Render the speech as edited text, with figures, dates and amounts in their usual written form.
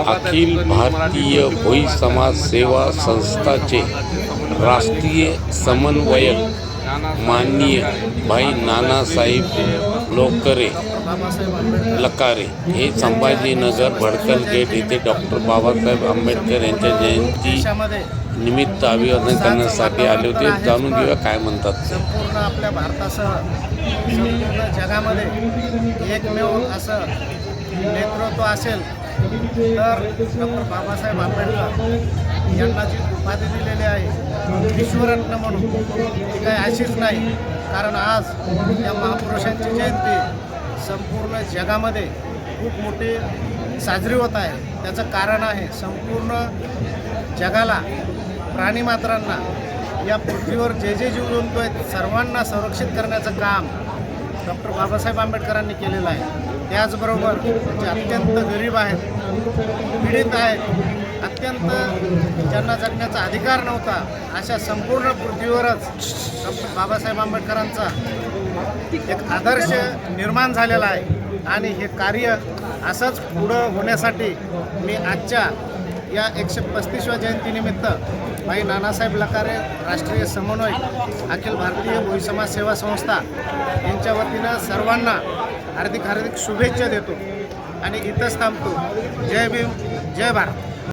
अखिल भारतीय भोई समाज सेवा संस्थाचे राष्ट्रीय समन्वयक माननीय भाई नानासाहेब लकारे हे संभाजीनगर भडकल गेट येथे डॉक्टर बाबासाहेब आंबेडकर यांच्या जयंती निमित्त अभिवादन करण्यासाठी आले होते. जाणून घेऊया काय म्हणतात. संपूर्ण आपल्या भारतासह संपूर्ण जगामध्ये एकमेव असं नेतृत्व असेल तर डॉक्टर बाबासाहेब आंबेडकर यांना जी उपाधी दिलेली आहे विश्वरत्न म्हणून, ती काही अशीच नाही. कारण आज या महापुरुषांची जयंती संपूर्ण जगामध्ये खूप मोठी साजरी होत आहे. त्याचं कारण आहे संपूर्ण जगाला, प्राणीमात्रांना, या पृथ्वीवर जे जे जीवजंतू आहेत सर्वांना संरक्षित करण्याचं काम डॉक्टर बाबासाहेब आंबेडकरांनी केलेलं आहे. त्याचबरोबर जे अत्यंत गरीब आहेत, पीडित आहेत, अत्यंत ज्यांना जगण्याचा अधिकार नव्हता, अशा संपूर्ण पृथ्वीवरच डॉक्टर बाबासाहेब आंबेडकरांचा एक आदर्श निर्माण झालेला आहे. आणि हे कार्य असंच पुढं होण्यासाठी मी आजच्या या 135व्या जयंतीनिमित्त भाई नानासाहेब लकारे राष्ट्रीय समन्वयक अखिल भारतीय भोई समाज सेवा संस्था यांच्या वतीनं सर्वांना हार्दिक शुभेच्छा देतो आणि इथंच थांबतो. जय भीम, जय भारत.